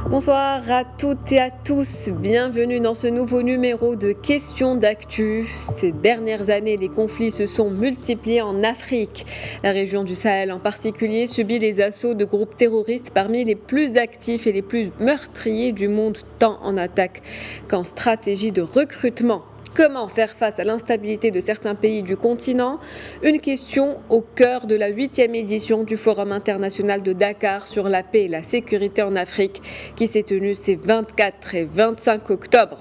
Bonsoir à toutes et à tous, bienvenue dans ce nouveau numéro de Questions d'actu. Ces dernières années, les conflits se sont multipliés en Afrique. La région du Sahel en particulier subit les assauts de groupes terroristes parmi les plus actifs et les plus meurtriers du monde, tant en attaque qu'en stratégie de recrutement. Comment faire face à l'instabilité de certains pays du continent? Une question au cœur de la 8e édition du Forum international de Dakar sur la paix et la sécurité en Afrique qui s'est tenue ces 24 et 25 octobre.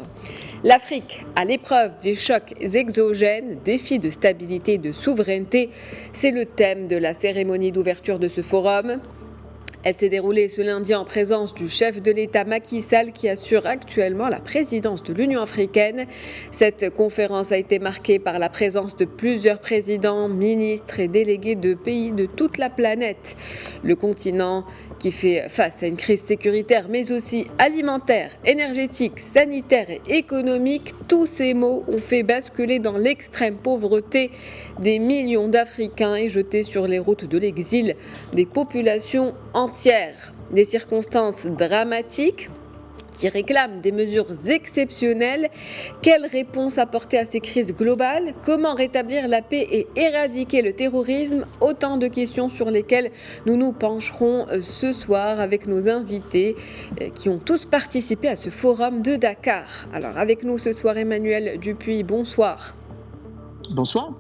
L'Afrique à l'épreuve des chocs exogènes, défis de stabilité et de souveraineté, c'est le thème de la cérémonie d'ouverture de ce forum. Elle s'est déroulée ce lundi en présence du chef de l'État Macky Sall qui assure actuellement la présidence de l'Union africaine. Cette conférence a été marquée par la présence de plusieurs présidents, ministres et délégués de pays de toute la planète. Le continent qui fait face à une crise sécuritaire mais aussi alimentaire, énergétique, sanitaire et économique, tous ces maux ont fait basculer dans l'extrême pauvreté des millions d'Africains et jeter sur les routes de l'exil des populations entières. Des circonstances dramatiques qui réclament des mesures exceptionnelles. Quelle réponse apporter à ces crises globales? Comment rétablir la paix et éradiquer le terrorisme? Autant de questions sur lesquelles nous nous pencherons ce soir avec nos invités qui ont tous participé à ce forum de Dakar. Alors avec nous ce soir Emmanuel Dupuis, bonsoir. Bonsoir.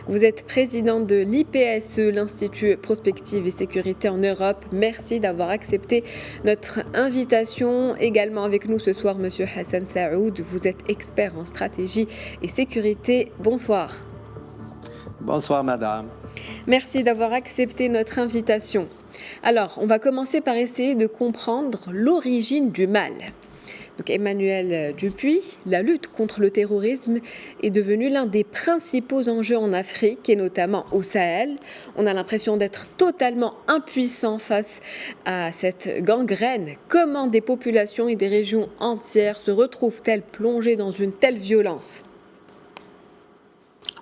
Vous êtes président de l'IPSE, l'Institut Prospective et Sécurité en Europe. Merci d'avoir accepté notre invitation. Également avec nous ce soir, Monsieur Hassan Saoud. Vous êtes expert en stratégie et sécurité. Bonsoir. Bonsoir, madame. Merci d'avoir accepté notre invitation. Alors, on va commencer par essayer de comprendre l'origine du mal. Donc Emmanuel Dupuis, la lutte contre le terrorisme est devenue l'un des principaux enjeux en Afrique et notamment au Sahel. On a l'impression d'être totalement impuissant face à cette gangrène. Comment des populations et des régions entières se retrouvent-elles plongées dans une telle violence ?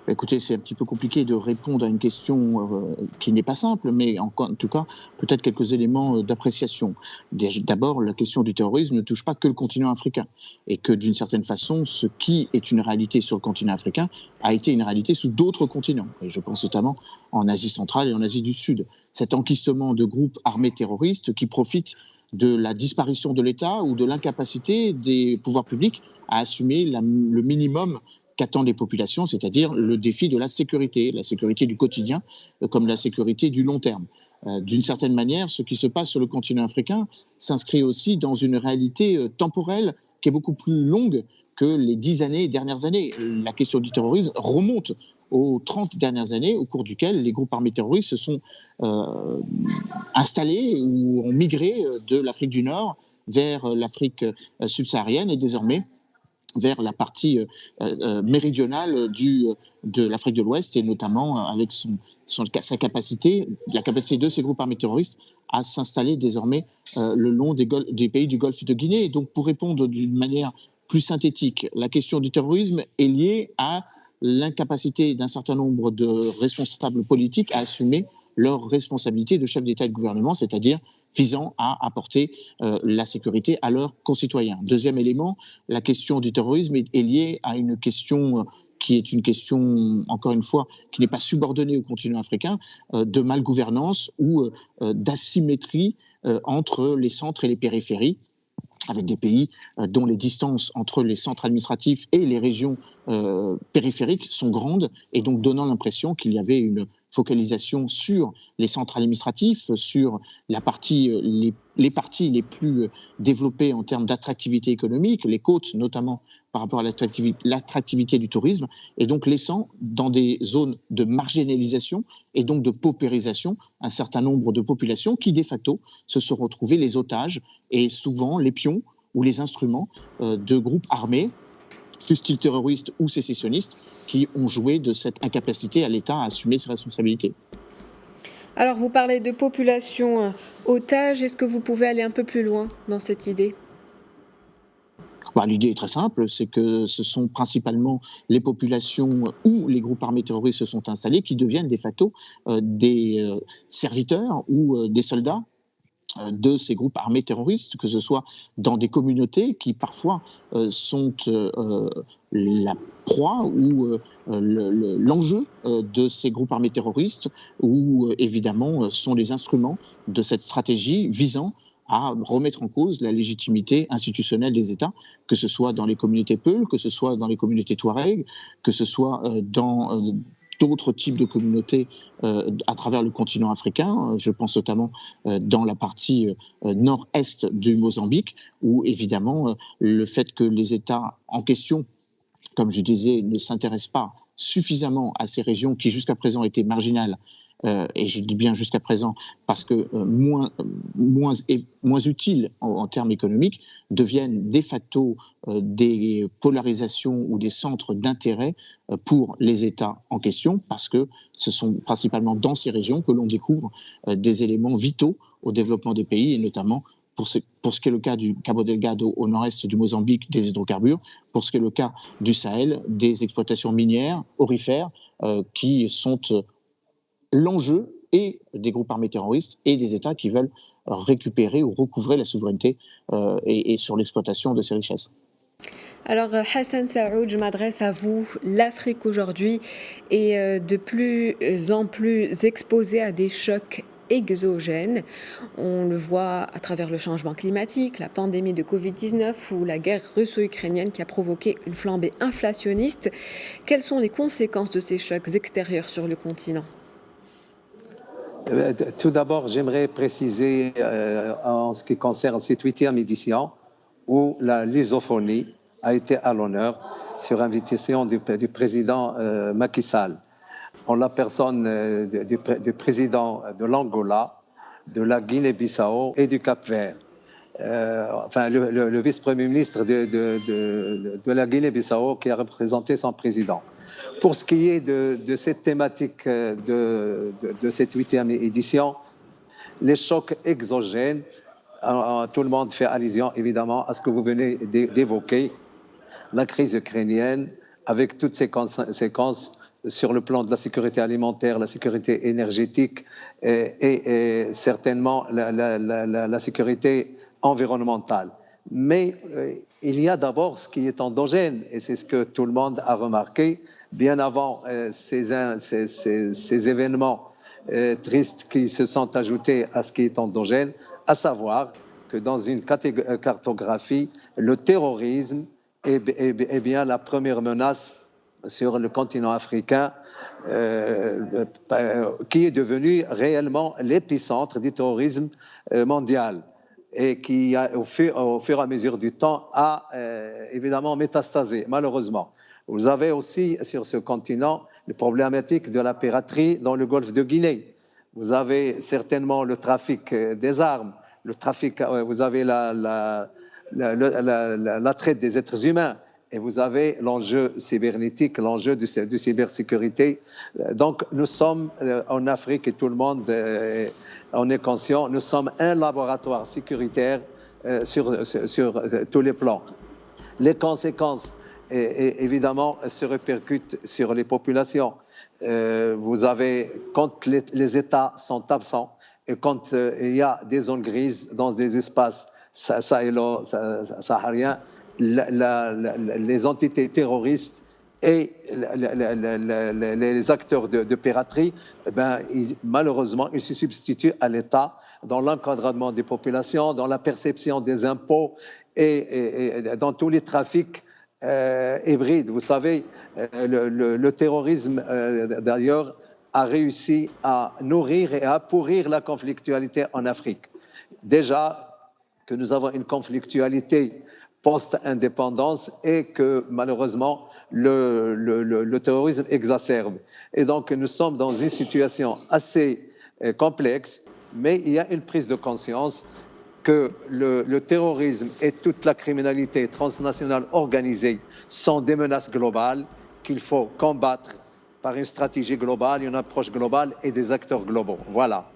Écoutez, c'est un petit peu compliqué de répondre à une question qui n'est pas simple, mais en tout cas, peut-être quelques éléments d'appréciation. D'abord, la question du terrorisme ne touche pas que le continent africain, et que d'une certaine façon, ce qui est une réalité sur le continent africain a été une réalité sous d'autres continents. Et je pense notamment en Asie centrale et en Asie du Sud. Cet enquistement de groupes armés terroristes qui profitent de la disparition de l'État ou de l'incapacité des pouvoirs publics à assumer le minimum qu'attendent les populations, c'est-à-dire le défi de la sécurité du quotidien comme la sécurité du long terme. D'une certaine manière, ce qui se passe sur le continent africain s'inscrit aussi dans une réalité temporelle qui est beaucoup plus longue que les 10 dernières années. La question du terrorisme remonte aux 30 dernières années, au cours duquel les groupes armés terroristes se sont installés ou ont migré de l'Afrique du Nord vers l'Afrique subsaharienne et désormais vers la partie méridionale de l'Afrique de l'Ouest et notamment avec sa capacité, la capacité de ces groupes armés terroristes à s'installer désormais le long des pays du Golfe de Guinée. Et donc pour répondre d'une manière plus synthétique, la question du terrorisme est liée à l'incapacité d'un certain nombre de responsables politiques à assumer leurs responsabilités de chef d'État et de gouvernement, c'est-à-dire visant à apporter la sécurité à leurs concitoyens. Deuxième élément, la question du terrorisme est liée à une question qui est une question, encore une fois, qui n'est pas subordonnée au continent africain, de malgouvernance ou d'asymétrie entre les centres et les périphéries, avec des pays dont les distances entre les centres administratifs et les régions périphériques sont grandes, et donc donnant l'impression qu'il y avait une focalisation sur les centres administratifs, sur les parties les plus développées en termes d'attractivité économique, les côtes notamment par rapport à l'attractivité du tourisme, et donc laissant dans des zones de marginalisation et donc de paupérisation un certain nombre de populations qui de facto se sont retrouvées les otages et souvent les pions ou les instruments de groupes armés, fussent-ils terroristes ou sécessionnistes, qui ont joué de cette incapacité à l'État à assumer ses responsabilités. Alors vous parlez de population otage, est-ce que vous pouvez aller un peu plus loin dans cette idée ? L'idée est très simple, c'est que ce sont principalement les populations où les groupes armés terroristes se sont installés qui deviennent de facto des serviteurs ou des soldats de ces groupes armés terroristes, que ce soit dans des communautés qui parfois sont la proie ou l'enjeu de ces groupes armés terroristes, ou évidemment sont les instruments de cette stratégie visant à remettre en cause la légitimité institutionnelle des États, que ce soit dans les communautés Peuls, que ce soit dans les communautés Touareg, que ce soit dans d'autres types de communautés à travers le continent africain. Je pense notamment dans la partie nord-est du Mozambique, où évidemment le fait que les États en question, comme je disais, ne s'intéressent pas suffisamment à ces régions qui jusqu'à présent étaient marginales, et je dis bien jusqu'à présent parce que moins utiles en termes économiques, deviennent de facto des polarisations ou des centres d'intérêt pour les États en question, parce que ce sont principalement dans ces régions que l'on découvre des éléments vitaux au développement des pays, et notamment pour ce qui est le cas du Cabo Delgado au nord-est du Mozambique, des hydrocarbures, pour ce qui est le cas du Sahel, des exploitations minières, aurifères, qui sont l'enjeu et des groupes armés terroristes et des États qui veulent récupérer ou recouvrer la souveraineté et sur l'exploitation de ces richesses. Alors Hassan Saoud, je m'adresse à vous. L'Afrique aujourd'hui est de plus en plus exposée à des chocs exogènes. On le voit à travers le changement climatique, la pandémie de Covid-19 ou la guerre russo-ukrainienne qui a provoqué une flambée inflationniste. Quelles sont les conséquences de ces chocs extérieurs sur le continent ? Tout d'abord, j'aimerais préciser en ce qui concerne cette 8e édition où la lusophonie a été à l'honneur sur invitation du président Macky Sall, en la personne du président de l'Angola, de la Guinée-Bissau et du Cap-Vert. Le vice-premier ministre de la Guinée-Bissau qui a représenté son président. Pour ce qui est de cette thématique de cette 8e édition, les chocs exogènes, tout le monde fait allusion évidemment à ce que vous venez d'évoquer, la crise ukrainienne, avec toutes ses conséquences sur le plan de la sécurité alimentaire, la sécurité énergétique et certainement la sécurité environnementale. Mais il y a d'abord ce qui est endogène, et c'est ce que tout le monde a remarqué, bien avant ces événements tristes qui se sont ajoutés à ce qui est endogène, à savoir que dans une cartographie, le terrorisme est bien la première menace sur le continent africain, qui est devenu réellement l'épicentre du terrorisme mondial et qui, au fur et à mesure du temps, a évidemment métastasé, malheureusement. Vous avez aussi sur ce continent le problématique de la piraterie dans le golfe de Guinée. Vous avez certainement le trafic des armes, vous avez la traite des êtres humains, et vous avez l'enjeu cybernétique, l'enjeu de cybersécurité. Donc nous sommes en Afrique, et tout le monde en est conscient, nous sommes un laboratoire sécuritaire sur tous les plans. Les conséquences, évidemment, se répercutent sur les populations. Vous avez, quand les États sont absents et quand il y a des zones grises dans des espaces sahariens, les entités terroristes et les acteurs de piraterie, malheureusement, ils se substituent à l'État dans l'encadrement des populations, dans la perception des impôts et dans tous les trafics hybrides. Vous savez, le terrorisme, d'ailleurs, a réussi à nourrir et à pourrir la conflictualité en Afrique. Déjà que nous avons une conflictualité post-indépendance et que malheureusement le terrorisme exacerbe. Et donc nous sommes dans une situation assez complexe, mais il y a une prise de conscience que le terrorisme et toute la criminalité transnationale organisée sont des menaces globales qu'il faut combattre par une stratégie globale, une approche globale et des acteurs globaux. Voilà.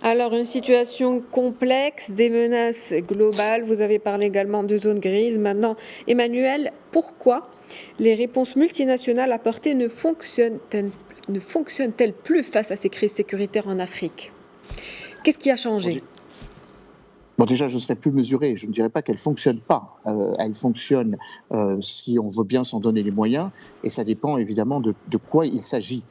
Alors, une situation complexe, des menaces globales, vous avez parlé également de zones grises. Maintenant, Emmanuel, pourquoi les réponses multinationales apportées ne fonctionnent-elles plus face à ces crises sécuritaires en Afrique? Qu'est-ce qui a changé? Bon, déjà, je ne serais plus mesuré. Je ne dirais pas qu'elle ne fonctionne pas. Elle fonctionne si on veut bien s'en donner les moyens, et ça dépend évidemment de quoi il s'agit.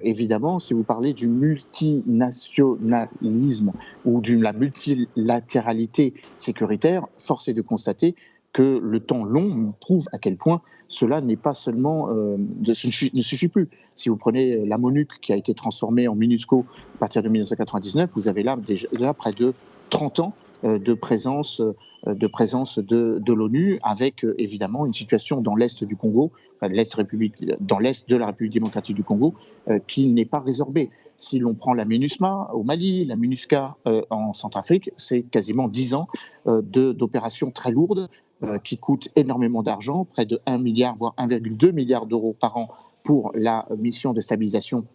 Évidemment, si vous parlez du multinationalisme ou de la multilatéralité sécuritaire, force est de constater que le temps long prouve à quel point cela n'est pas seulement, ne suffit plus. Si vous prenez la MONUC qui a été transformée en MINUSCO à partir de 1999, vous avez là déjà près de 30 ans de présence de l'ONU, avec évidemment une situation dans l'est du Congo, enfin dans l'est de la République démocratique du Congo, qui n'est pas résorbée. Si l'on prend la MINUSMA au Mali, la MINUSCA en Centrafrique, c'est quasiment 10 ans d'opérations très lourdes qui coûtent énormément d'argent, près de 1 milliard, voire 1,2 milliard d'euros par an pour la mission de stabilisation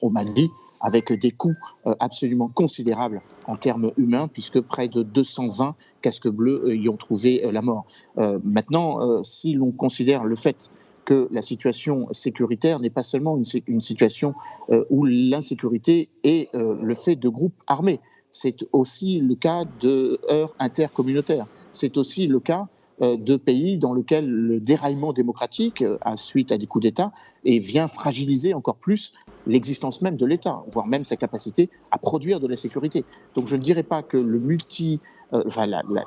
au Mali, avec des coûts absolument considérables en termes humains, puisque près de 220 casques bleus y ont trouvé la mort. Maintenant, si l'on considère le fait que la situation sécuritaire n'est pas seulement une situation où l'insécurité est le fait de groupes armés, c'est aussi le cas de heurts intercommunautaires, c'est aussi le cas de pays dans lesquels le déraillement démocratique, suite à des coups d'État, vient fragiliser encore plus l'existence même de l'État, voire même sa capacité à produire de la sécurité. Donc je ne dirais pas que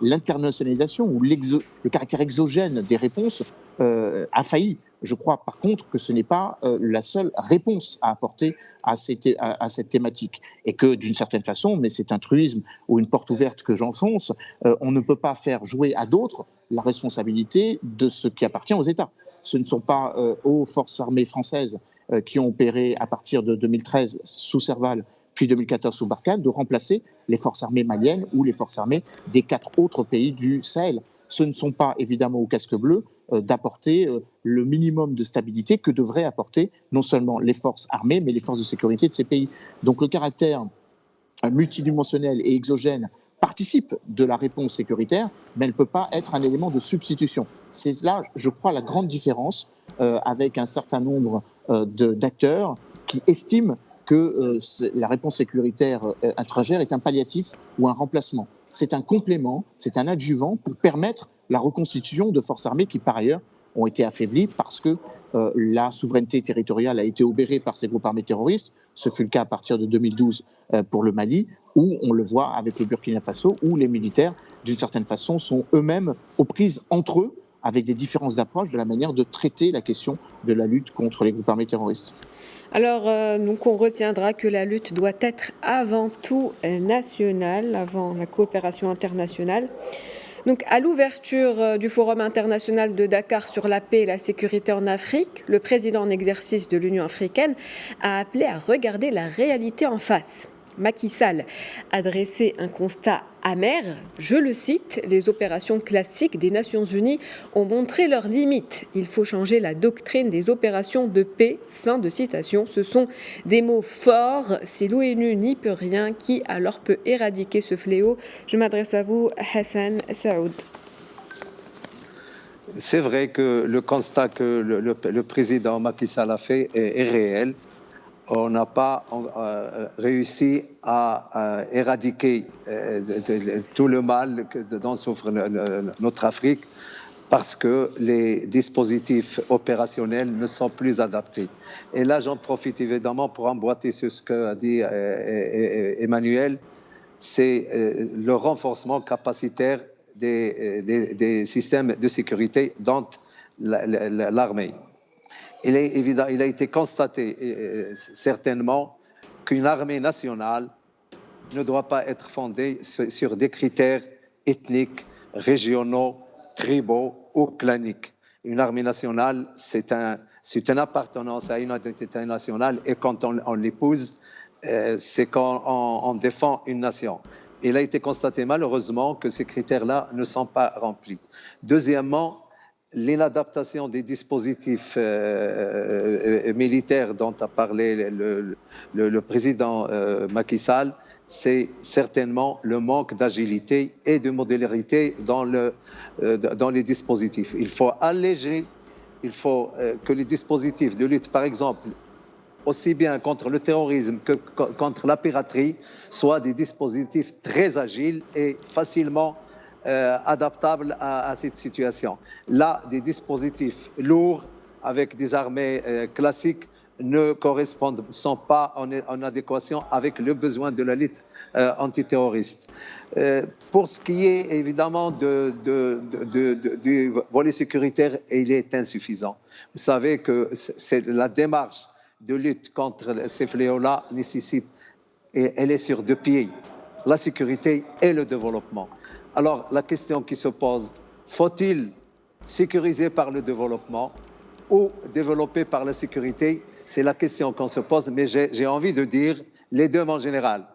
l'internationalisation ou le caractère exogène des réponses a failli. Je crois par contre que ce n'est pas la seule réponse à apporter à cette thématique, et que d'une certaine façon, mais c'est un truisme ou une porte ouverte que j'enfonce, on ne peut pas faire jouer à d'autres la responsabilité de ce qui appartient aux États. Ce ne sont pas aux forces armées françaises qui ont opéré à partir de 2013 sous Serval, puis 2014 sous Barkhane, de remplacer les forces armées maliennes ou les forces armées des 4 autres pays du Sahel. Ce ne sont pas évidemment aux casques bleus d'apporter le minimum de stabilité que devraient apporter non seulement les forces armées, mais les forces de sécurité de ces pays. Donc le caractère multidimensionnel et exogène participe de la réponse sécuritaire, mais elle ne peut pas être un élément de substitution. C'est là, je crois, la grande différence avec un certain nombre d'acteurs qui estiment que la réponse sécuritaire étrangère est un palliatif ou un remplacement. C'est un complément, c'est un adjuvant pour permettre la reconstitution de forces armées qui, par ailleurs, ont été affaiblies parce que la souveraineté territoriale a été obérée par ces groupes armés terroristes. Ce fut le cas à partir de 2012 pour le Mali, où on le voit avec le Burkina Faso, où les militaires, d'une certaine façon, sont eux-mêmes aux prises entre eux, avec des différences d'approche de la manière de traiter la question de la lutte contre les groupes armés terroristes. Alors, donc on retiendra que la lutte doit être avant tout nationale, avant la coopération internationale. Donc, à l'ouverture du Forum international de Dakar sur la paix et la sécurité en Afrique, le président en exercice de l'Union africaine a appelé à regarder la réalité en face. Macky Sall a dressé un constat amer. Je le cite, les opérations classiques des Nations Unies ont montré leurs limites. Il faut changer la doctrine des opérations de paix. Fin de citation. Ce sont des mots forts. Si l'ONU n'y peut rien, qui alors peut éradiquer ce fléau? Je m'adresse à vous, Hassan Saoud. C'est vrai que le constat que le président Macky Sall a fait est réel. On n'a pas réussi à éradiquer tout le mal dont souffre notre Afrique parce que les dispositifs opérationnels ne sont plus adaptés. Et là, j'en profite évidemment pour emboîter sur ce qu'a dit Emmanuel, c'est le renforcement capacitaire des systèmes de sécurité dont l'armée. Il a été constaté certainement qu'une armée nationale ne doit pas être fondée sur des critères ethniques, régionaux, tribaux ou claniques. Une armée nationale, c'est une appartenance à une identité nationale, et quand on l'épouse, c'est quand on défend une nation. Il a été constaté malheureusement que ces critères-là ne sont pas remplis. Deuxièmement, l'inadaptation des dispositifs militaires dont a parlé le président Macky Sall, c'est certainement le manque d'agilité et de modularité dans les dispositifs. Il faut alléger, il faut que les dispositifs de lutte, par exemple, aussi bien contre le terrorisme que contre la piraterie, soient des dispositifs très agiles et facilement adaptables à cette situation. Là, des dispositifs lourds avec des armées classiques ne sont pas en adéquation avec le besoin de la lutte antiterroriste. Pour ce qui est évidemment du volet sécuritaire, il est insuffisant. Vous savez que c'est la démarche de lutte contre ces fléaux-là nécessite, et elle est sur deux pieds, la sécurité et le développement. Alors la question qui se pose, faut-il sécuriser par le développement ou développer par la sécurité? C'est la question qu'on se pose, mais j'ai envie de dire les deux en général,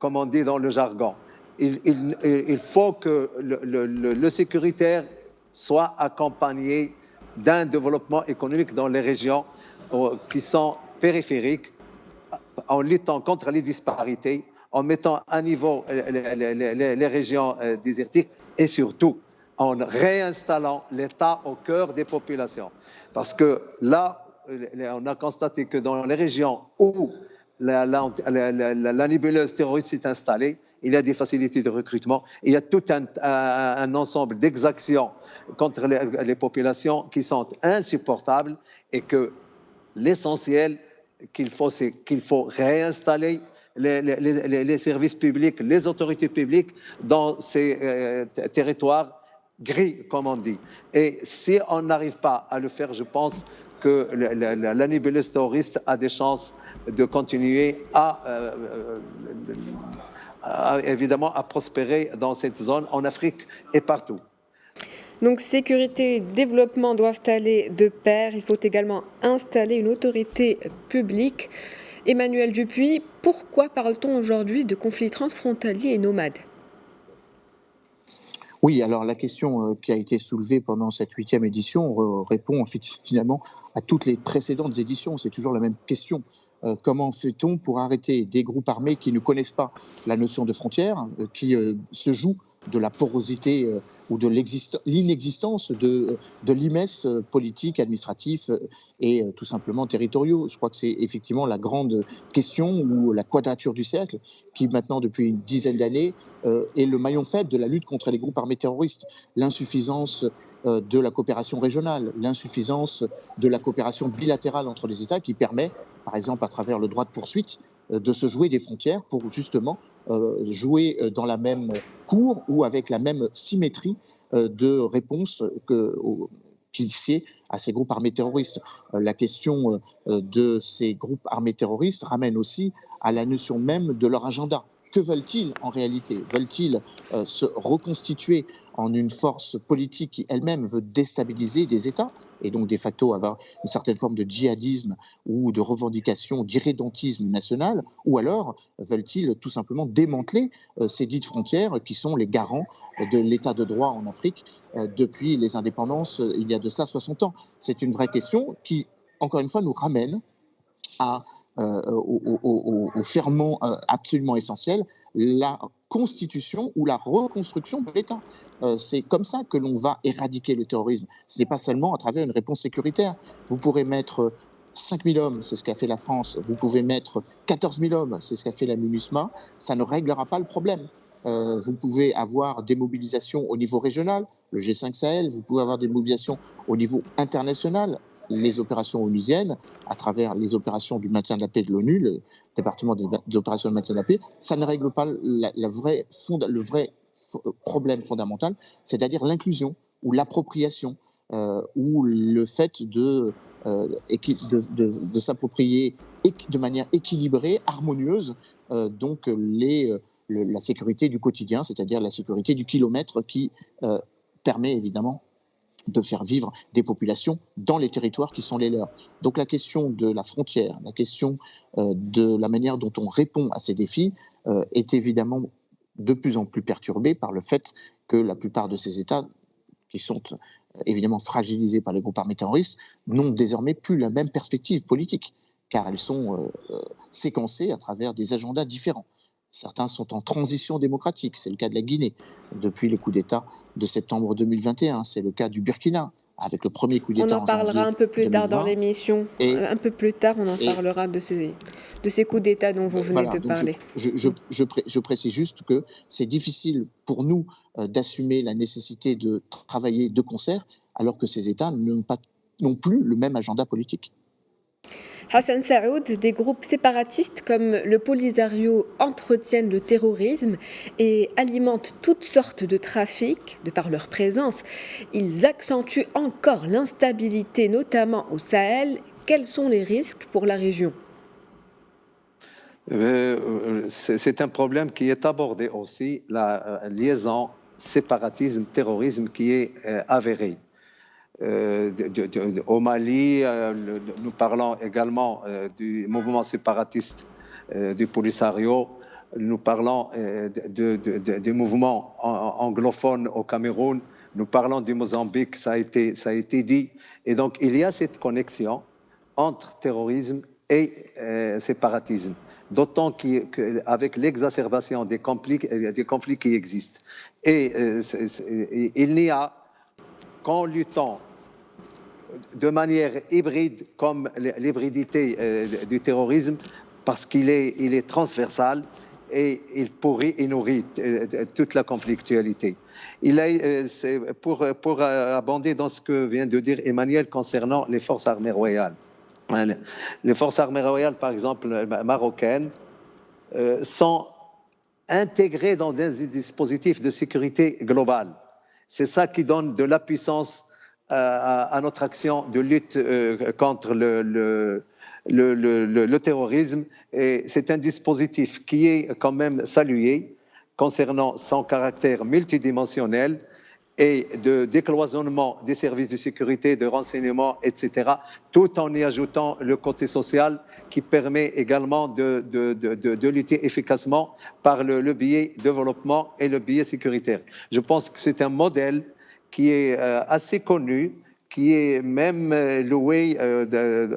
comme on dit dans le jargon. Il faut que le sécuritaire soit accompagné d'un développement économique dans les régions qui sont périphériques, en luttant contre les disparités, en mettant à niveau les régions désertiques et surtout en réinstallant l'État au cœur des populations. Parce que là, on a constaté que dans les régions où la nébuleuse terroriste est installée, il y a des facilités de recrutement, il y a tout un ensemble d'exactions contre les populations qui sont insupportables et que l'essentiel c'est qu'il faut réinstaller les services publics, les autorités publiques dans ces territoires gris, comme on dit. Et si on n'arrive pas à le faire, je pense que la nébuleuse terroriste a des chances de continuer évidemment à prospérer dans cette zone, en Afrique et partout. Donc sécurité et développement doivent aller de pair. Il faut également installer une autorité publique. Emmanuel Dupuis, pourquoi parle-t-on aujourd'hui de conflits transfrontaliers et nomades ? Oui, alors la question qui a été soulevée pendant cette 8e édition répond finalement à toutes les précédentes éditions. C'est toujours la même question. Comment fait-on pour arrêter des groupes armés qui ne connaissent pas la notion de frontière, qui se jouent de la porosité ou de l'inexistence de l'IMES politique, administratif et tout simplement territoriaux. Je crois que c'est effectivement la grande question ou la quadrature du cercle qui maintenant depuis une dizaine d'années est le maillon faible de la lutte contre les groupes armés terroristes. L'insuffisance de la coopération régionale, l'insuffisance de la coopération bilatérale entre les États qui permet, par exemple à travers le droit de poursuite, de se jouer des frontières pour justement jouer dans la même cour ou avec la même symétrie de réponse qu'il sied à ces groupes armés terroristes. La question de ces groupes armés terroristes ramène aussi à la notion même de leur agenda. Que veulent-ils en réalité ? Veulent-ils se reconstituer en une force politique qui elle-même veut déstabiliser des États et donc de facto avoir une certaine forme de djihadisme ou de revendication d'irrédentisme national, ou alors veulent-ils tout simplement démanteler ces dites frontières qui sont les garants de l'état de droit en Afrique depuis les indépendances il y a de cela 60 ans. C'est une vraie question qui, encore une fois, nous ramène au ferment absolument essentiel, la constitution ou la reconstruction de l'État. C'est comme ça que l'on va éradiquer le terrorisme. Ce n'est pas seulement à travers une réponse sécuritaire. Vous pourrez mettre 5 000 hommes, c'est ce qu'a fait la France. Vous pouvez mettre 14 000 hommes, c'est ce qu'a fait la MINUSMA. Ça ne réglera pas le problème. Vous pouvez avoir des mobilisations au niveau régional, le G5 Sahel. Vous pouvez avoir des mobilisations au niveau international, les opérations onusiennes, à travers les opérations du maintien de la paix de l'ONU, le département des opérations de maintien de la paix, ça ne règle pas le vrai problème fondamental, c'est-à-dire l'inclusion ou l'appropriation ou le fait de s'approprier de manière équilibrée, harmonieuse, donc la sécurité du quotidien, c'est-à-dire la sécurité du kilomètre qui permet évidemment de faire vivre des populations dans les territoires qui sont les leurs. Donc la question de la frontière, la question de la manière dont on répond à ces défis est évidemment de plus en plus perturbée par le fait que la plupart de ces États qui sont évidemment fragilisées par les groupes armés terroristes, n'ont désormais plus la même perspective politique, car elles sont séquencées à travers des agendas différents. Certains sont en transition démocratique, c'est le cas de la Guinée, depuis le coup d'État de septembre 2021. C'est le cas du Burkina, avec le premier coup d'État en janvier 2020. On en parlera un peu plus tard dans l'émission. Un peu plus tard, on en parlera de ces coups d'État dont vous venez de parler. Je précise juste que c'est difficile pour nous d'assumer la nécessité de travailler de concert, alors que ces États n'ont plus le même agenda politique. Hassan Saoud, des groupes séparatistes comme le Polisario entretiennent le terrorisme et alimentent toutes sortes de trafics de par leur présence. Ils accentuent encore l'instabilité, notamment au Sahel. Quels sont les risques pour la région ? C'est un problème qui est abordé aussi, la liaison séparatisme-terrorisme qui est avérée. Au Mali, nous parlons également du mouvement séparatiste du Polisario, nous parlons du mouvement anglophone au Cameroun, nous parlons du Mozambique, ça a été dit. Et donc, il y a cette connexion entre terrorisme et séparatisme, d'autant qu'avec l'exacerbation des conflits qui existent. Et il n'y a qu'en luttant de manière hybride, comme l'hybridité du terrorisme, parce qu'il est transversal et il pourrit et nourrit toute la conflictualité. Pour abonder dans ce que vient de dire Emmanuel concernant les forces armées royales. Les forces armées royales, par exemple marocaines, sont intégrées dans des dispositifs de sécurité globale. C'est ça qui donne de la puissance à notre action de lutte contre le terrorisme. Et c'est un dispositif qui est quand même salué concernant son caractère multidimensionnel et de décloisonnement des services de sécurité, de renseignement, etc., tout en y ajoutant le côté social qui permet également de lutter efficacement par le biais développement et le biais sécuritaire. Je pense que c'est un modèle qui est assez connu, qui est même loué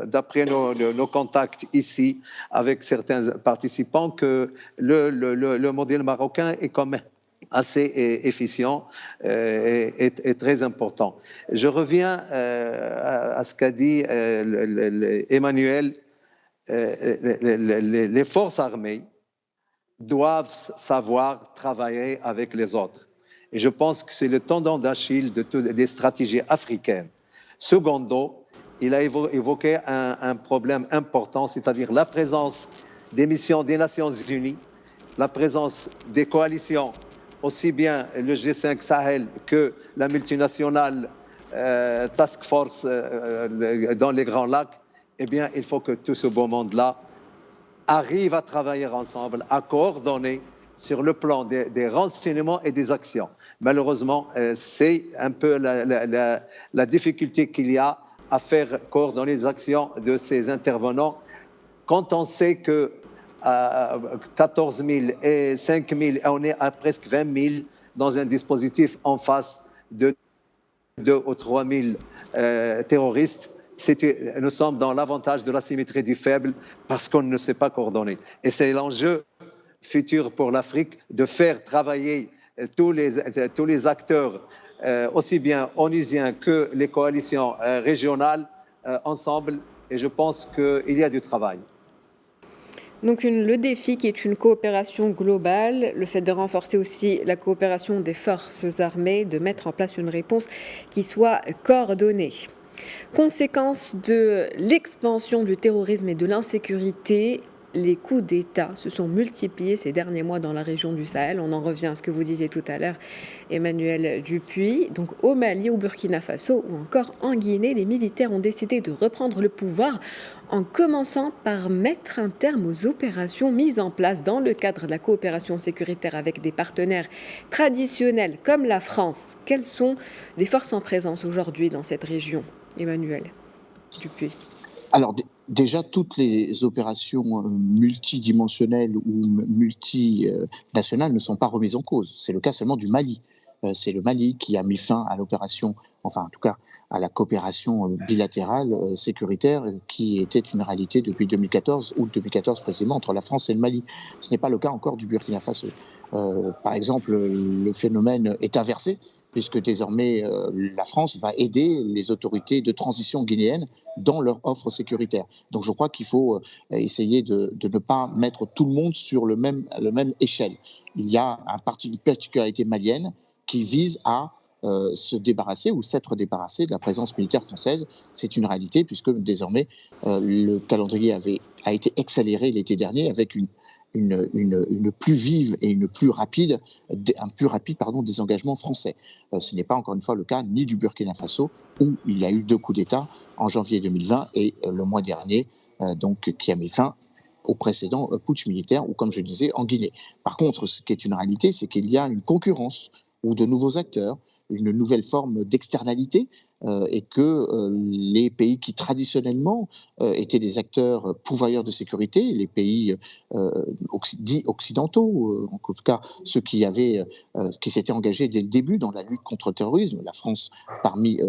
d'après nos contacts ici avec certains participants, que le modèle marocain est quand même assez efficient et très important. Je reviens à ce qu'a dit Emmanuel. Les forces armées doivent savoir travailler avec les autres. Et je pense que c'est le tendon d'Achille des stratégies africaines. Secondo, il a évoqué un problème important, c'est-à-dire la présence des missions des Nations Unies, la présence des coalitions, aussi bien le G5 Sahel que la multinationale Task Force dans les Grands Lacs. Eh bien, il faut que tout ce beau monde-là arrive à travailler ensemble, à coordonner sur le plan des renseignements et des actions. Malheureusement, c'est un peu la difficulté qu'il y a à faire coordonner les actions de ces intervenants quand on sait que 14 000 et 5 000, on est à presque 20 000 dans un dispositif en face de 2 ou 3 000 terroristes. Nous sommes dans l'avantage de la symétrie du faible parce qu'on ne sait pas coordonner. Et c'est l'enjeu futur pour l'Afrique de faire travailler tous les acteurs, aussi bien onusiens que les coalitions régionales, ensemble. Et je pense qu'il y a du travail. Donc le défi qui est une coopération globale, le fait de renforcer aussi la coopération des forces armées, de mettre en place une réponse qui soit coordonnée. Conséquence de l'expansion du terrorisme et de l'insécurité, les coups d'État se sont multipliés ces derniers mois dans la région du Sahel. On en revient à ce que vous disiez tout à l'heure, Emmanuel Dupuis. Donc au Mali, au Burkina Faso ou encore en Guinée, les militaires ont décidé de reprendre le pouvoir en commençant par mettre un terme aux opérations mises en place dans le cadre de la coopération sécuritaire avec des partenaires traditionnels comme la France. Quelles sont les forces en présence aujourd'hui dans cette région, Emmanuel Dupuis? Alors déjà, toutes les opérations multidimensionnelles ou multinationales ne sont pas remises en cause. C'est le cas seulement du Mali. c'est le Mali qui a mis fin à l'opération, enfin en tout cas à la coopération bilatérale sécuritaire qui était une réalité depuis 2014, août 2014 précisément, entre la France et le Mali. Ce n'est pas le cas encore du Burkina Faso. Par exemple, le phénomène est inversé, puisque désormais la France va aider les autorités de transition guinéennes dans leur offre sécuritaire. Donc je crois qu'il faut essayer de ne pas mettre tout le monde sur le même échelle. Il y a une particularité malienne qui vise à se débarrasser ou s'être débarrassé de la présence militaire française. C'est une réalité puisque désormais le calendrier a été accéléré l'été dernier avec une plus vive et un plus rapide désengagement français. Ce n'est pas encore une fois le cas ni du Burkina Faso où il y a eu 2 coups d'État en janvier 2020 et le mois dernier, donc qui a mis fin au précédent putsch militaire ou comme je disais en Guinée. Par contre, ce qui est une réalité, c'est qu'il y a une concurrence ou de nouveaux acteurs, une nouvelle forme d'externalité et que les pays qui traditionnellement étaient des acteurs pourvoyeurs de sécurité, les pays dits occidentaux, en tout cas ceux qui s'étaient engagés dès le début dans la lutte contre le terrorisme, la France parmi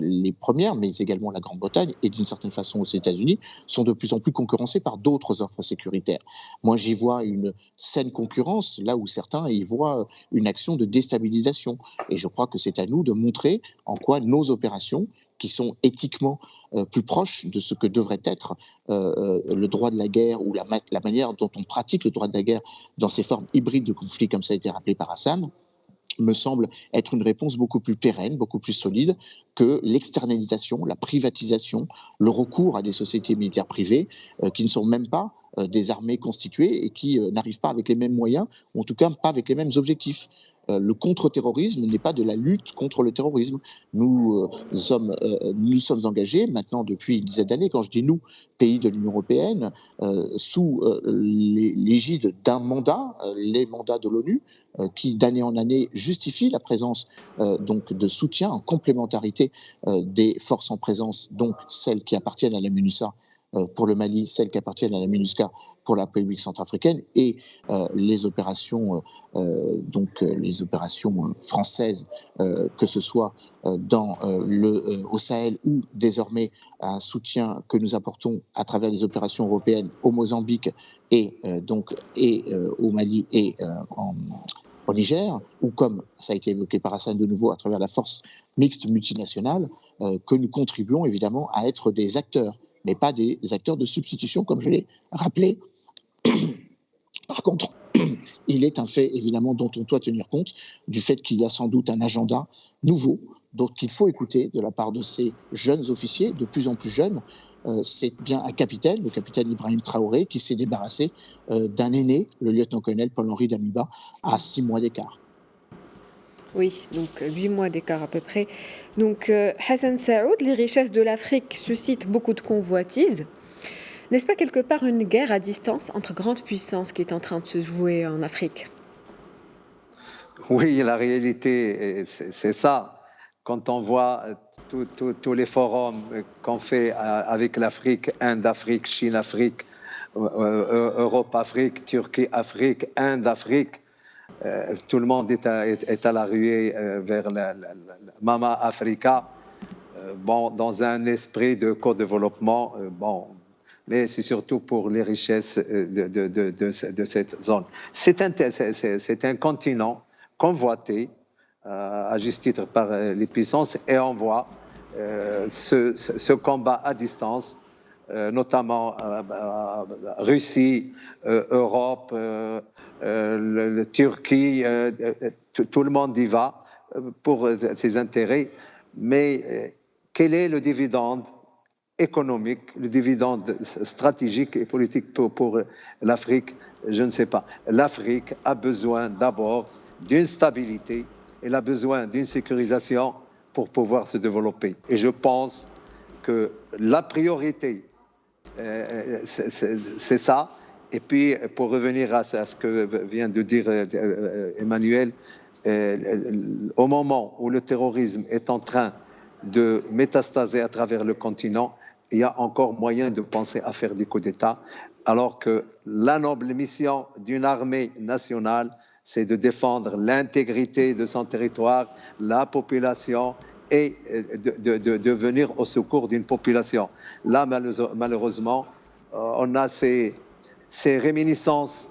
les premières, mais également la Grande-Bretagne et d'une certaine façon aux États-Unis, sont de plus en plus concurrencés par d'autres offres sécuritaires. Moi, j'y vois une saine concurrence, là où certains y voient une action de déstabilisation. Et je crois que c'est à nous de montrer en quoi nos opérations, qui sont éthiquement plus proches de ce que devrait être le droit de la guerre ou la manière dont on pratique le droit de la guerre dans ces formes hybrides de conflits, comme ça a été rappelé par Hassan, me semble être une réponse beaucoup plus pérenne, beaucoup plus solide que l'externalisation, la privatisation, le recours à des sociétés militaires privées qui ne sont même pas des armées constituées et qui n'arrivent pas avec les mêmes moyens, ou en tout cas pas avec les mêmes objectifs. Le contre-terrorisme n'est pas de la lutte contre le terrorisme. Nous sommes engagés maintenant depuis une dizaine d'années, quand je dis nous, pays de l'Union européenne, sous l'égide d'un mandat, les mandats de l'ONU, qui d'année en année justifie la présence donc de soutien en complémentarité des forces en présence, donc celles qui appartiennent à la MINUSA pour le Mali, celles qui appartiennent à la MINUSCA pour la République centrafricaine et les opérations françaises, que ce soit au Sahel ou désormais un soutien que nous apportons à travers les opérations européennes au Mozambique et au Mali et au Niger, ou comme ça a été évoqué par Hassan de nouveau à travers la force mixte multinationale, que nous contribuons évidemment à être des acteurs, mais pas des acteurs de substitution, comme je l'ai rappelé. Par contre, il est un fait évidemment dont on doit tenir compte, du fait qu'il y a sans doute un agenda nouveau, dont il faut écouter de la part de ces jeunes officiers, de plus en plus jeunes. C'est bien un capitaine, le capitaine Ibrahim Traoré, qui s'est débarrassé d'un aîné, le lieutenant-colonel Paul-Henri Damiba, à 6 mois d'écart. Oui, donc 8 mois d'écart à peu près. Donc Hassan Saoud, les richesses de l'Afrique suscitent beaucoup de convoitises. N'est-ce pas quelque part une guerre à distance entre grandes puissances qui est en train de se jouer en Afrique ? Oui, la réalité, c'est ça. Quand on voit tous les forums qu'on fait avec l'Afrique, Inde-Afrique, Chine-Afrique, Europe-Afrique, Turquie-Afrique, Inde-Afrique, tout le monde est à la ruée vers la Mama Africa, dans un esprit de co-développement, mais c'est surtout pour les richesses de cette zone. C'est un continent convoité, à juste titre par les puissances, et on voit ce combat à distance, notamment Russie, Europe, Turquie, tout le monde y va pour ses intérêts, mais quel est le dividende économique, le dividende stratégique et politique pour l'Afrique? Je ne sais pas. L'Afrique a besoin d'abord d'une stabilité, elle a besoin d'une sécurisation pour pouvoir se développer. Et je pense que la priorité, c'est ça. Et puis, pour revenir à ce que vient de dire Emmanuel, au moment où le terrorisme est en train de métastaser à travers le continent, il y a encore moyen de penser à faire des coups d'État, alors que la noble mission d'une armée nationale, c'est de défendre l'intégrité de son territoire, la population, et de venir au secours d'une population. Là, malheureusement, on a ces réminiscences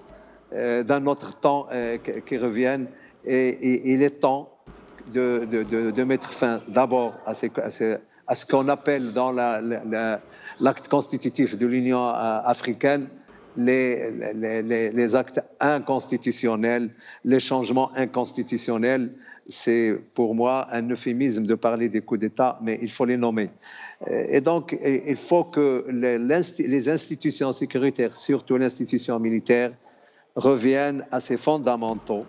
d'un autre temps qui reviennent, et il est temps de mettre fin d'abord à ce qu'on appelle dans l'acte constitutif de l'Union africaine les actes inconstitutionnels, les changements inconstitutionnels. C'est pour moi un euphémisme de parler des coups d'État, mais il faut les nommer. Et donc, il faut que les institutions sécuritaires, surtout l'institution militaire, reviennent à ses fondamentaux,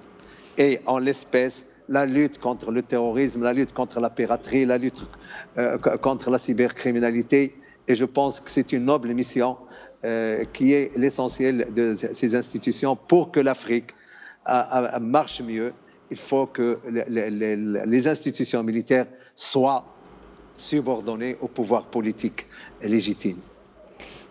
et en l'espèce, la lutte contre le terrorisme, la lutte contre la piraterie, la lutte contre la cybercriminalité. Et je pense que c'est une noble mission qui est l'essentiel de ces institutions pour que l'Afrique marche mieux. Il faut que les institutions militaires soient subordonnées au pouvoir politique légitime.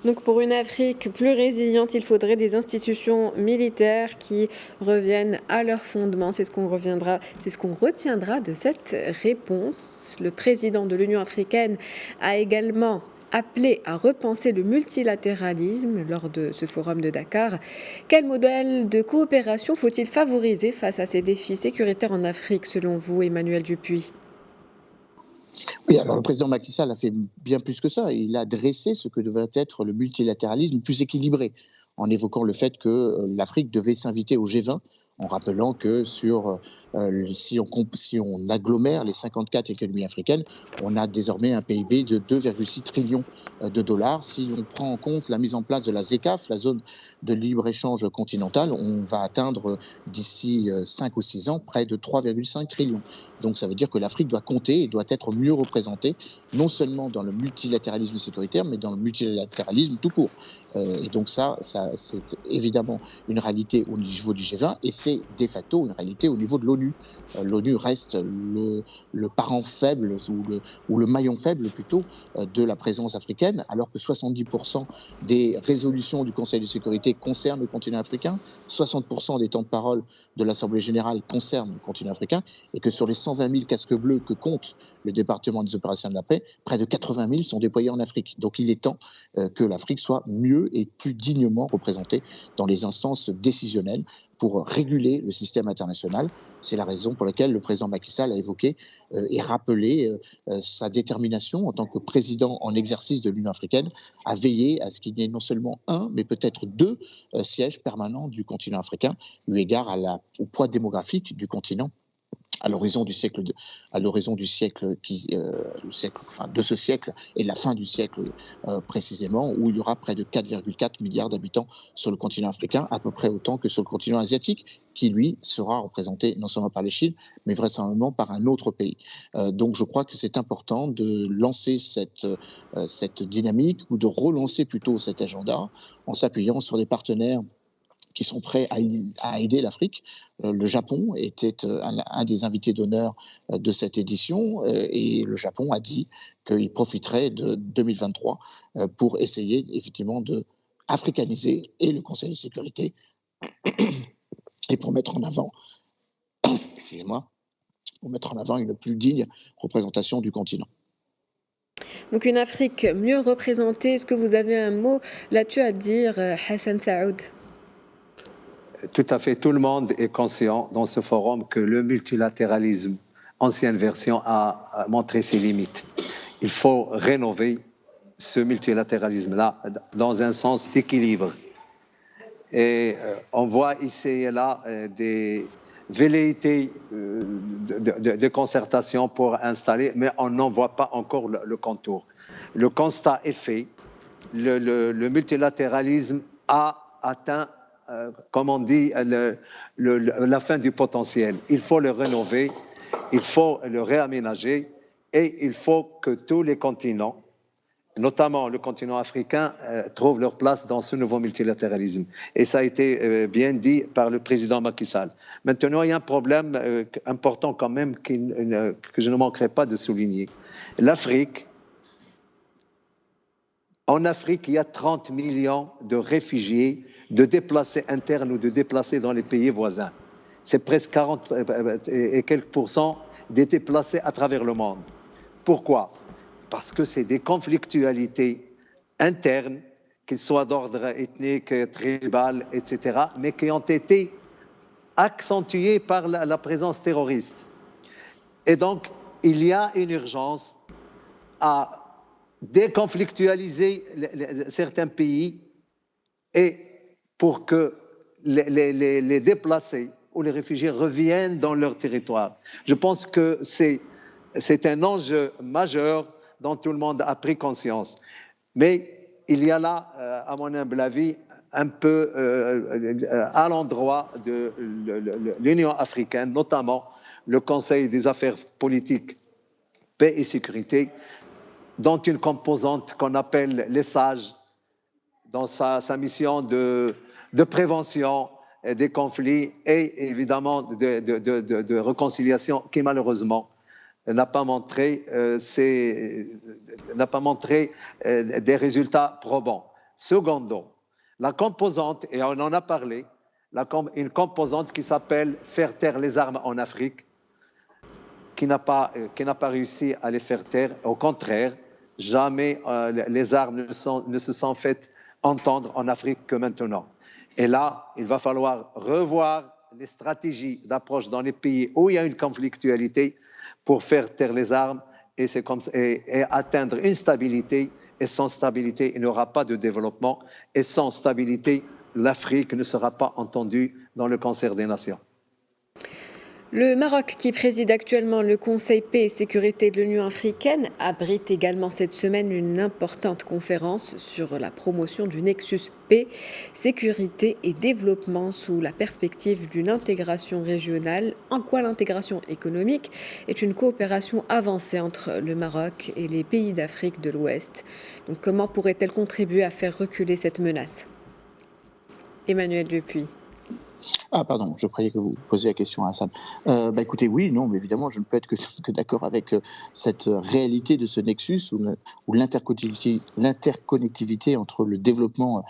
Donc pour une Afrique plus résiliente, il faudrait des institutions militaires qui reviennent à leurs fondements. C'est ce qu'on retiendra de cette réponse. Le président de l'Union africaine a également appelé à repenser le multilatéralisme lors de ce forum de Dakar. Quel modèle de coopération faut-il favoriser face à ces défis sécuritaires en Afrique, selon vous, Emmanuel Dupuy ? Oui, alors le président Macky Sall a fait bien plus que ça. Il a dressé ce que devrait être le multilatéralisme plus équilibré, en évoquant le fait que l'Afrique devait s'inviter au G20, en rappelant que si on agglomère les 54 économies africaines, on a désormais un PIB de 2,6 trillions de dollars. Si l'on prend en compte la mise en place de la ZECAF, la zone de libre-échange continentale, on va atteindre d'ici 5 ou 6 ans près de 3,5 trillions. Donc ça veut dire que l'Afrique doit compter et doit être mieux représentée, non seulement dans le multilatéralisme sécuritaire, mais dans le multilatéralisme tout court. Et donc ça c'est évidemment une réalité au niveau du G20, et c'est de facto une réalité au niveau de l'ONU. L'ONU reste le parent faible ou le maillon faible plutôt de la présence africaine, alors que 70% des résolutions du Conseil de sécurité concernent le continent africain, 60% des temps de parole de l'Assemblée générale concernent le continent africain, et que sur les 120 000 casques bleus que compte le département des opérations de la paix, près de 80 000 sont déployés en Afrique. Donc il est temps que l'Afrique soit mieux et plus dignement représentée dans les instances décisionnelles pour réguler le système international. C'est la raison pour laquelle le président Macky Sall a évoqué et rappelé sa détermination en tant que président en exercice de l'Union africaine à veiller à ce qu'il y ait non seulement un, mais peut-être deux sièges permanents du continent africain, eu égard au poids démographique du continent à l'horizon de ce siècle et la fin du siècle précisément, où il y aura près de 4,4 milliards d'habitants sur le continent africain, à peu près autant que sur le continent asiatique, qui lui sera représenté non seulement par les Chine, mais vraisemblablement par un autre pays. Donc je crois que c'est important de lancer cette dynamique, ou de relancer plutôt cet agenda, en s'appuyant sur des partenaires qui sont prêts à aider l'Afrique. Le Japon était un des invités d'honneur de cette édition, et le Japon a dit qu'il profiterait de 2023 pour essayer effectivement de africaniser et le Conseil de sécurité et pour mettre en avant, une plus digne représentation du continent. Donc une Afrique mieux représentée, est-ce que vous avez un mot là-dessus à dire, Hassan Saoud ? Tout à fait, tout le monde est conscient dans ce forum que le multilatéralisme, ancienne version, a montré ses limites. Il faut rénover ce multilatéralisme-là dans un sens d'équilibre. Et on voit ici et là des velléités de concertation pour installer, mais on n'en voit pas encore le contour. Le constat est fait, le multilatéralisme a atteint, comme on dit, la fin du potentiel. Il faut le rénover, il faut le réaménager, et il faut que tous les continents, notamment le continent africain, trouvent leur place dans ce nouveau multilatéralisme. Et ça a été bien dit par le président Macky Sall. Maintenant, il y a un problème important quand même que je ne manquerai pas de souligner. En Afrique, il y a 30 millions de réfugiés, de déplacés internes ou de déplacés dans les pays voisins. c'est presque 40 et quelques pourcents des déplacés à travers le monde. Pourquoi? Parce que c'est des conflictualités internes, qu'ils soient d'ordre ethnique, tribal, etc., mais qui ont été accentuées par la présence terroriste. Et donc, il y a une urgence à déconflictualiser certains pays et pour que les déplacés ou les réfugiés reviennent dans leur territoire. Je pense que c'est un enjeu majeur dont tout le monde a pris conscience. Mais il y a là, à mon humble avis, un peu à l'endroit de l'Union africaine, notamment le Conseil des affaires politiques, paix et sécurité, dont une composante qu'on appelle les sages, dans sa mission de prévention des conflits et évidemment de réconciliation qui malheureusement n'a pas montré des résultats probants. Secondo, la composante, et on en a parlé, une composante qui s'appelle faire taire les armes en Afrique, qui n'a pas réussi à les faire taire. Au contraire, jamais les armes ne se sont faites entendre en Afrique que maintenant. Et là, il va falloir revoir les stratégies d'approche dans les pays où il y a une conflictualité pour faire taire les armes et atteindre une stabilité. Et sans stabilité, il n'y aura pas de développement. Et sans stabilité, l'Afrique ne sera pas entendue dans le concert des nations. Le Maroc, qui préside actuellement le Conseil paix et sécurité de l'Union africaine, abrite également cette semaine une importante conférence sur la promotion du nexus paix, sécurité et développement sous la perspective d'une intégration régionale, en quoi l'intégration économique est une coopération avancée entre le Maroc et les pays d'Afrique de l'Ouest. Donc comment pourrait-elle contribuer à faire reculer cette menace? Emmanuel Dupuis. Ah, pardon, je croyais que vous posiez la question à Hassan. Écoutez, oui, non, mais évidemment, je ne peux être que d'accord avec cette réalité de ce nexus où l'interconnectivité entre le développement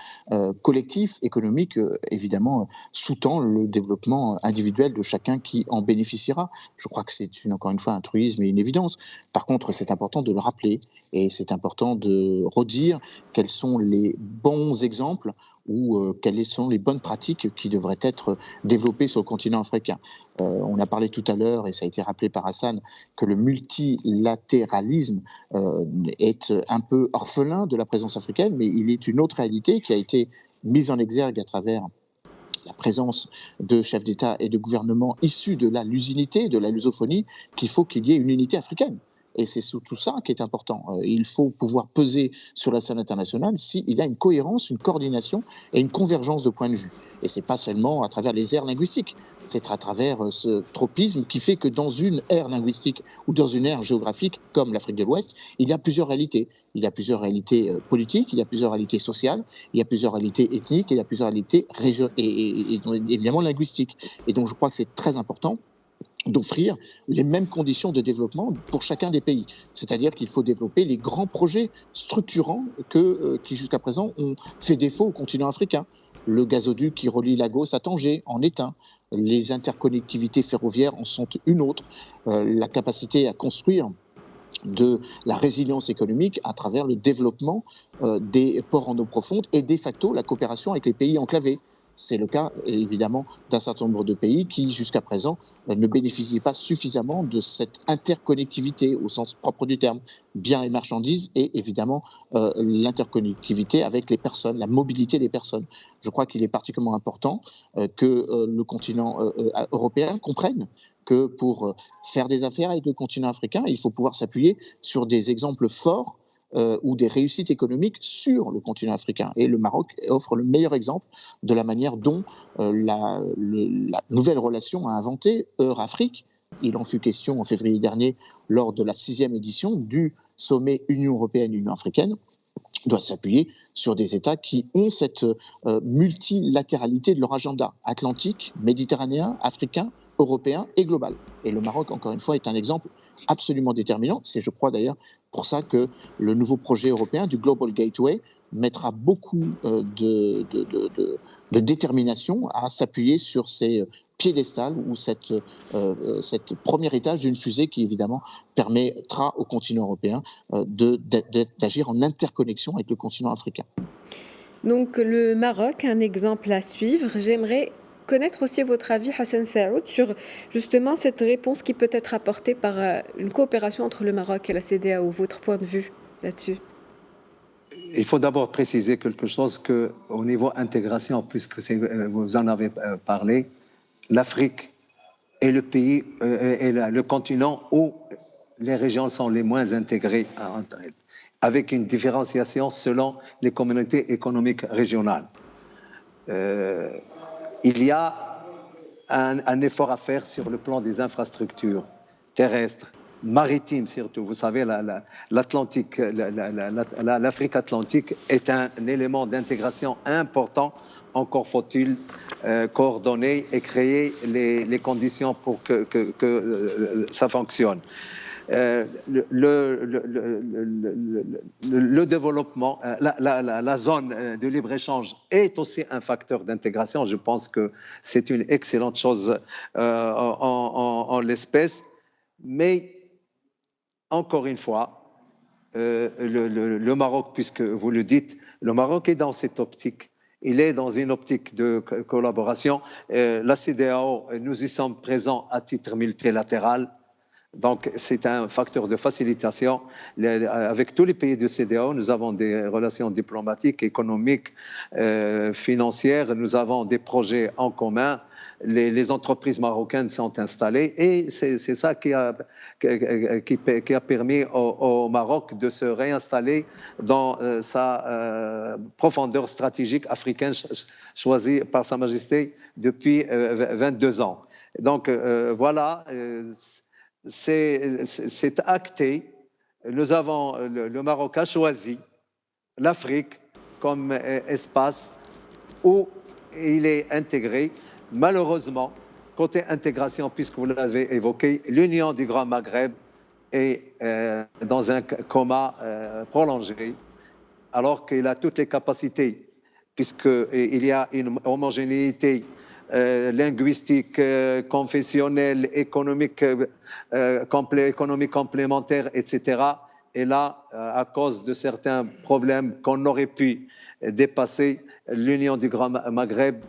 collectif, économique, évidemment, sous-tend le développement individuel de chacun qui en bénéficiera. Je crois que c'est encore une fois un truisme et une évidence. Par contre, c'est important de le rappeler et c'est important de redire quels sont les bons exemples ou quelles sont les bonnes pratiques qui devraient être développées sur le continent africain. On a parlé tout à l'heure, et ça a été rappelé par Hassan, que le multilatéralisme est un peu orphelin de la présence africaine, mais il est une autre réalité qui a été mise en exergue à travers la présence de chefs d'État et de gouvernement issus de la lusinité, de la lusophonie, qu'il faut qu'il y ait une unité africaine. Et c'est surtout ça qui est important. Il faut pouvoir peser sur la scène internationale s'il y a une cohérence, une coordination et une convergence de points de vue. Et ce n'est pas seulement à travers les aires linguistiques, c'est à travers ce tropisme qui fait que dans une aire linguistique ou dans une aire géographique comme l'Afrique de l'Ouest, il y a plusieurs réalités. Il y a plusieurs réalités politiques, il y a plusieurs réalités sociales, il y a plusieurs réalités ethniques, il y a plusieurs réalités et évidemment linguistiques. Et donc je crois que c'est très important d'offrir les mêmes conditions de développement pour chacun des pays. C'est-à-dire qu'il faut développer les grands projets structurants qui jusqu'à présent ont fait défaut au continent africain. Le gazoduc qui relie Lagos à Tanger en est un. Les interconnectivités ferroviaires en sont une autre. La capacité à construire de la résilience économique à travers le développement des ports en eau profonde et de facto la coopération avec les pays enclavés. C'est le cas, évidemment, d'un certain nombre de pays qui, jusqu'à présent, ne bénéficient pas suffisamment de cette interconnectivité au sens propre du terme, biens et marchandises, et évidemment l'interconnectivité avec les personnes, la mobilité des personnes. Je crois qu'il est particulièrement important que le continent européen comprenne que pour faire des affaires avec le continent africain, il faut pouvoir s'appuyer sur des exemples forts ou des réussites économiques sur le continent africain. Et le Maroc offre le meilleur exemple de la manière dont la nouvelle relation a inventé Eurafrique. Il en fut question en février dernier lors de la 6e édition du sommet Union européenne-Union africaine, doit s'appuyer sur des États qui ont cette multilatéralité de leur agenda atlantique, méditerranéen, africain, européen et global. Et le Maroc, encore une fois, est un exemple absolument déterminant. C'est, je crois d'ailleurs, pour ça que le nouveau projet européen du Global Gateway mettra beaucoup de détermination à s'appuyer sur ces piédestal ou cette premier étage d'une fusée qui évidemment permettra au continent européen d'agir en interconnexion avec le continent africain. Donc le Maroc, un exemple à suivre. J'aimerais connaître aussi votre avis, Hassan Saoud, sur justement cette réponse qui peut être apportée par une coopération entre le Maroc et la CEDEAO. Votre point de vue là-dessus? Il faut d'abord préciser quelque chose qu'au niveau intégration, puisque vous en avez parlé, l'Afrique est le pays et le continent où les régions sont les moins intégrées entre elles, avec une différenciation selon les communautés économiques régionales. Il y a un effort à faire sur le plan des infrastructures terrestres, maritimes surtout. Vous savez, l'Atlantique, l'Afrique atlantique est un élément d'intégration important. Encore faut-il coordonner et créer les conditions pour que ça fonctionne. Le développement, la zone de libre-échange est aussi un facteur d'intégration. Je pense que c'est une excellente chose en l'espèce. Mais, encore une fois, le Maroc, puisque vous le dites, le Maroc est dans cette optique. Il est dans une optique de collaboration. La CEDEAO, nous y sommes présents à titre multilatéral. Donc, c'est un facteur de facilitation. Avec tous les pays de CEDEAO, nous avons des relations diplomatiques, économiques, financières. Nous avons des projets en commun. Les entreprises marocaines sont installées et c'est ça qui a permis au Maroc de se réinstaller dans sa profondeur stratégique africaine choisie par Sa Majesté depuis 22 ans. Donc, voilà. C'est acté. Le Maroc a choisi l'Afrique comme espace où il est intégré. Malheureusement, côté intégration, puisque vous l'avez évoqué, l'Union du Grand Maghreb est dans un coma prolongé, alors qu'il a toutes les capacités, puisqu'il y a une homogénéité linguistique, confessionnelle, économique complémentaire, etc. Et là, à cause de certains problèmes qu'on aurait pu dépasser, l'Union du Grand Maghreb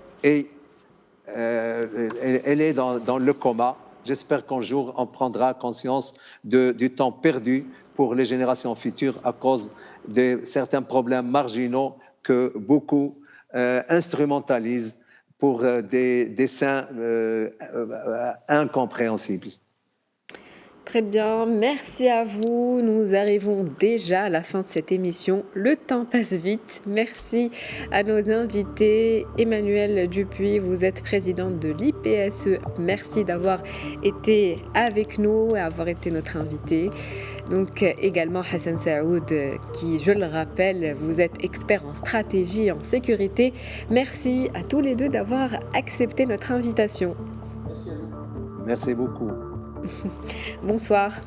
elle est dans le coma. J'espère qu'un jour, on prendra conscience du temps perdu pour les générations futures à cause de certains problèmes marginaux que beaucoup instrumentalisent pour des desseins incompréhensibles. Très bien, merci à vous. Nous arrivons déjà à la fin de cette émission. Le temps passe vite. Merci à nos invités. Emmanuelle Dupuis, vous êtes présidente de l'IPSE. Merci d'avoir été avec nous et avoir été notre invité. Donc également Hassan Saoud, qui, je le rappelle, vous êtes expert en stratégie et en sécurité. Merci à tous les deux d'avoir accepté notre invitation. Merci beaucoup. Bonsoir.